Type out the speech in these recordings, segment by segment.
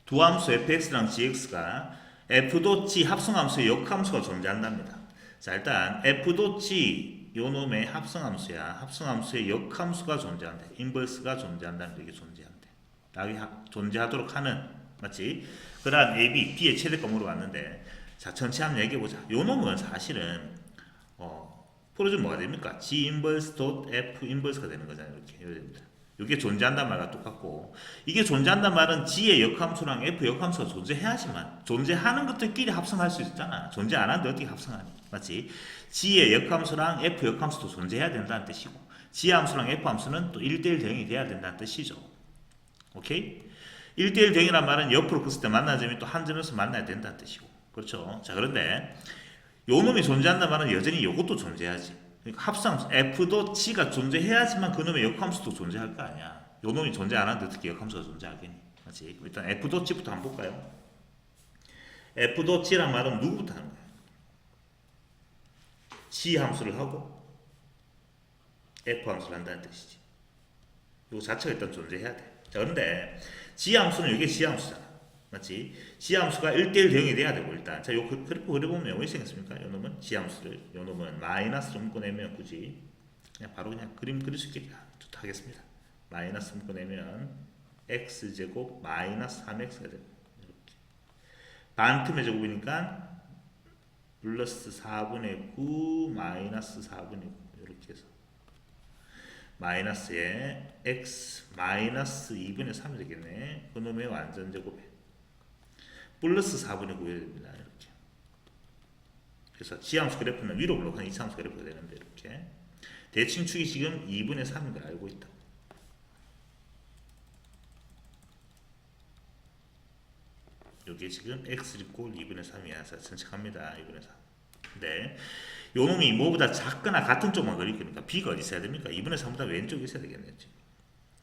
두 함수 fx랑 gx가 f.g 합성함수의 역함수가 존재한답니다. 자, 일단 f.g 요 놈의 합성함수야. 합성함수의 역함수가 존재한대. 인버스가 존재한다는 게 존재한대. 존재하도록 하는, 맞지? 그러한 AB, B의 최대값으로 왔는데, 자, 전체 한번 얘기해보자. 요 놈은 사실은 풀어주면 뭐가 됩니까? G 인버스 도 F 인버스가 되는 거잖아요. 이렇게 됩니다. 이게 존재한단 말과 똑같고, 이게 존재한단 말은 G의 역함수랑 F 역함수가 존재해야지만, 존재하는 것들끼리 합성할 수 있잖아. 존재 안 하는데 어떻게 합성하니? 맞지? G의 역함수랑 F 역함수도 존재해야 된다는 뜻이고, G 함수랑 F 함수는 또 1대1 대응이 돼야 된다는 뜻이죠. 오케이? 1대1 대응이란 말은 옆으로 긋을 때 만나는 점이 또 한 점에서 만나야 된다는 뜻이고. 그렇죠? 자, 그런데 요 놈이 존재한단 말은 여전히 요것도 존재하지. 그러니까 합성 F도 G가 존재해야지만 그놈의 역함수도 존재할 거 아니야. 요 놈이 존재 안 하는데 어떻게 역함수가 존재하겠니? 맞지? 일단 F도 G부터 한번 볼까요? F도 G란 말은 누구부터 하는 거야? G 함수를 하고 F 함수를 한다는 뜻이지. 요 자체가 일단 존재해야 돼. 자, 그런데 G 함수는 이게 G 함수잖아. 맞지? G 함수가 1대1 대응이 돼야 되고, 일단. 자, 요 그래프 그려보면 어떻게 생겼습니까? 요 놈은 G 함수를, 요 놈은 마이너스로 묶어내면 굳이, 그냥 바로 그냥 그림 그릴 수 있게 하겠습니다. 마이너스 묶어내면 x제곱 마이너스 3x가 되고, 이렇게. 반틈의 제곱이니까 플러스 4분의 9 마이너스 4분의 9. 이렇게 해서. 마이너스에 x 마이너스 2분의 3이 되겠네. 그놈의 완전 제곱에. 플러스 4분의 9가 됩니다. 이렇게. 그래서 G함수 그래프는 위로 블록한 이차함수 그래프가 되는데, 이렇게. 대칭축이 지금 2분의 3인 걸 알고 있다. 여기에 지금 x 이꼴 2분의 3이야. 전체합니다. 2분의 3. 근데 요 놈이 뭐보다 작거나 같은 쪽만 그릴 거니까 B가 어디 있어야 됩니까? 2분의 3보다 왼쪽에 있어야 되겠네요.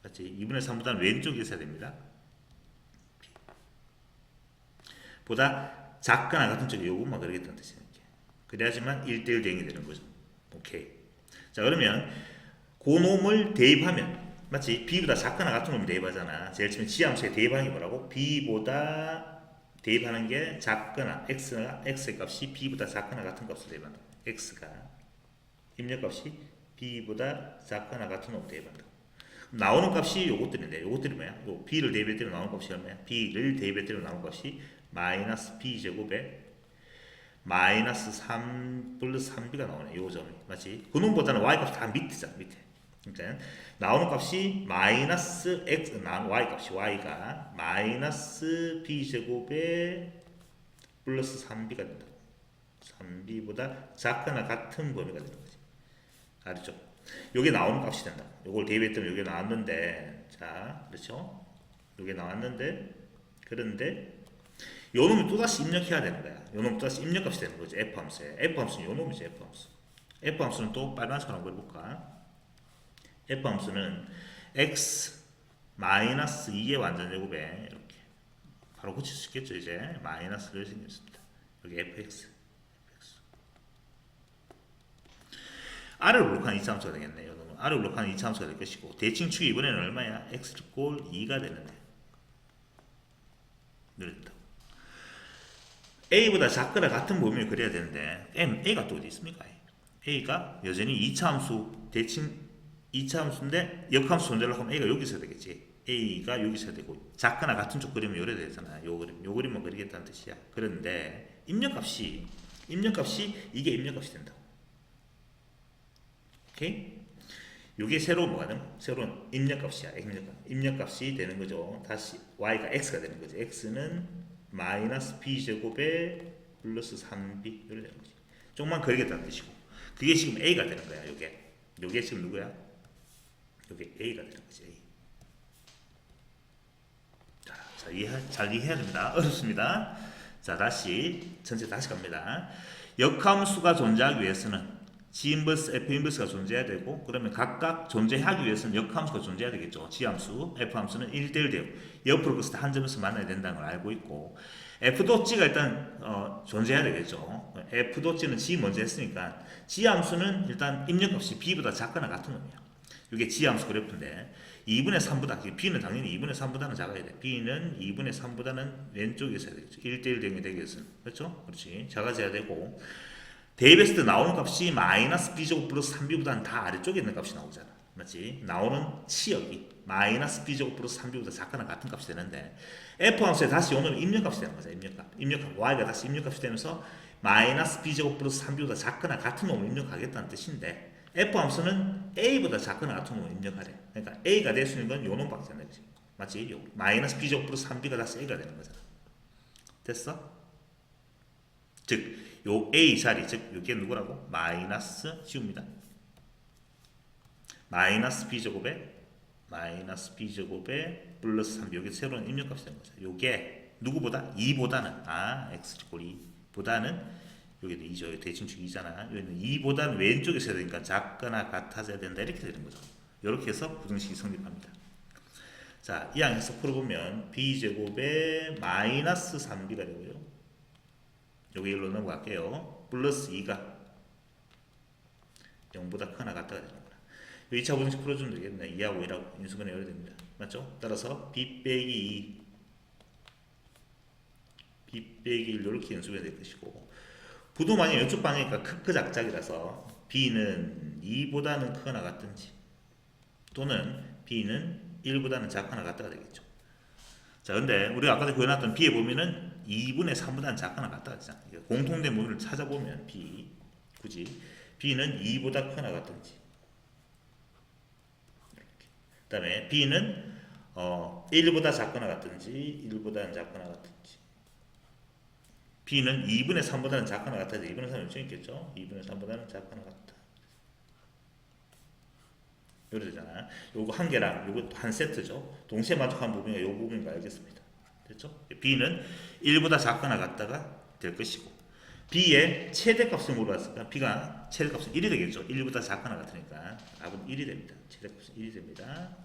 맞지? 2분의 3보다 왼쪽에 있어야 됩니다. 보다 작거나 같은 쪽에 요것만 그리겠다는 뜻이니까. 그래야지만 1대1 대응이 되는 거죠. 오케이. 자, 그러면 그 놈을 대입하면, 맞지? B보다 작거나 같은 놈을 대입하잖아. 제일 처음에 G함수에 대입하는 게 뭐라고? B보다 대입하는 게 작거나 X의 값이 B보다 작거나 같은 값을 대입한다. X가 입력값이 B보다 작거나 같은 놈을 대입한다. 나오는 값이 요것들인데, 요것들이 뭐야? 요 B를 대입할 때로 나오는 값이 얼마야? B를 대입할 때로 나오는 값이 마이너스 B제곱에 마이너스 3 플러스 3B가 나오네. 요 점이. 맞지? 그놈보다는 Y값이 다 밑이잖아. 밑에. 그러니까 나오는 값이 마이너스 X, Y값이 Y가 마이너스 B제곱에 플러스 3B가 된다. 3B보다 작거나 같은 범위가 되는 거지. 알죠? 요게 나오는 값이 된다. 요걸 대입했더니 요게 나왔는데, 자, 그렇죠? 요게 나왔는데, 그런데 요 놈이 또다시 입력해야 되는 거야. 요 놈이 또다시 입력값이 되는 거지. F함수에. F함수는 요 놈이지. F함수. F함수는 또 빨간색으로 한번 해볼까? F함수는 x 마이너스 2의 완전 제곱에 이렇게 바로 고칠 수 있겠죠. 이제 마이너스를 생겼습니다. 여기 fx. R을 블록한 이차함수가 되겠네요. R을 블록한 이차함수가 될 것이고, 대칭축이 이번에는 얼마야? x꼴 2가 되는데 이랬다. A보다 작거나 같은 범위를 그려야 되는데, A가 또 어디 있습니까? A가 여전히 이차함수, 대칭 이차함수인데 역함수 존재를 하면 A가 여기 있어야 되겠지. A가 여기 있어야 되고, 작거나 같은 쪽 그리면 요래 되잖아. 요 그림만 그리겠다는 뜻이야. 그런데 입력값이 이게 입력값이 된다. 오케이? 요게 새로운 뭐가 되나? 새로운 입력값이야. 입력값이 되는 거죠. 다시 Y가 X가 되는 거지. X는 마이너스 B제곱에 플러스 3B 이렇게 되는 거지. 조금만 그리겠다는 뜻이고, 그게 지금 A가 되는 거야. 요게 지금 누구야? 요게 A가 되는 거지. A. 자, 잘 이해해야 됩니다. 어렵습니다. 자, 전체 다시 갑니다. 역함수가 존재하기 위해서는 G 인버스, F 인버스가 존재해야 되고, 그러면 각각 존재하기 위해서는 역함수가 존재해야 되겠죠. G 함수, F 함수는 1대1 대응. 옆으로 긋을 때 한 점에서 만나야 된다는 걸 알고 있고, F도 G가 일단 존재해야 되겠죠. F도 G는 G 먼저 했으니까 G 함수는 일단 입력값이 B보다 작거나 같은 놈이야. 이게 G 함수 그래프인데, 2분의 3보다 b는 당연히 2분의 3보다는 작아야 돼. b는 2분의 3보다는 왼쪽에 있어야 되겠죠. 1대1 대응이 되기 위해서는. 그렇죠? 그렇지. 작아져야 되고 대입했을 때 나오는 값이 마이너스 b제곱 플러스 3b보다는 다 아래쪽에 있는 값이 나오잖아. 맞지? 나오는 치역이 마이너스 b제곱 플러스 3b보다 작거나 같은 값이 되는데 f 함수에 다시 오는 입력값이 되는 거죠. 입력값 y가 다시 입력값이 되면서 마이너스 b제곱 플러스 3b보다 작거나 같은 놈을 입력하겠다는 뜻인데 f 함수는 a보다 작거나 같은 놈을 입력하래. 그러니까 a가 될 수 있는 건 요 놈밖에 안 되지. 맞지? 요 마이너스 b제곱 플러스 3b가 다시 a가 되는 거잖아. 됐어? 즉, 요 a 자리, 즉 요게 누구라고? 마이너스 지웁니다. 마이너스 b제곱에 플러스 3b 요게 새로운 입력값이 되는 거죠. 요게 누구보다? 2보다는 x축 2보다는 요게 2죠. 대칭축 2잖아. 여기는 2보다는 왼쪽에 있어야 되니까 작거나 같아져야 된다. 이렇게 되는 거죠. 이렇게 해서 부등식이 성립합니다. 자, 이 항에서 풀어보면 b제곱에 마이너스 3b가 되고요. 요게 1로 넘어갈게요. 플러스 2가 0보다 크거나 같다가 되는 거라. 2차 부등식 풀어주면 되겠네. 2하고 1하고 인수분해 해야 됩니다. 맞죠? 따라서 b 빼기 1 이렇게 인수분해 될 것이고 부도만이 이쪽 방향이니까 크크 작작이라서 b는 2보다는 크거나 같든지 또는 b는 1보다는 작거나 같다가 되겠죠. 자, 근데 우리가 아까 구해놨던 b에 보면은 2분의 3보다는 작거나 같다가 되잖아. 공통된 모듈을 찾아보면 굳이 b는 2보다 크거나 같든지 그 다음에 b는 1보다 작거나 같든지 1보다는 작거나 같든지 b는 2분의 3보다는 작거나 같아서 2분의 3이 엄청 있겠죠. 2분의 3보다는 작거나 같다. 이렇게 되잖아. 요거 한 개랑 요거 한 세트죠. 동시에 만족한 부분이 요 부분인 거 알겠습니다. 됐죠? b는 1보다 작거나 같다가 될 것이고 b의 최대값을 물어봤으니까 b가 최대값은 1이 되겠죠. 1보다 작거나 같으니까 답은 1이 됩니다. 최대값은 1이 됩니다.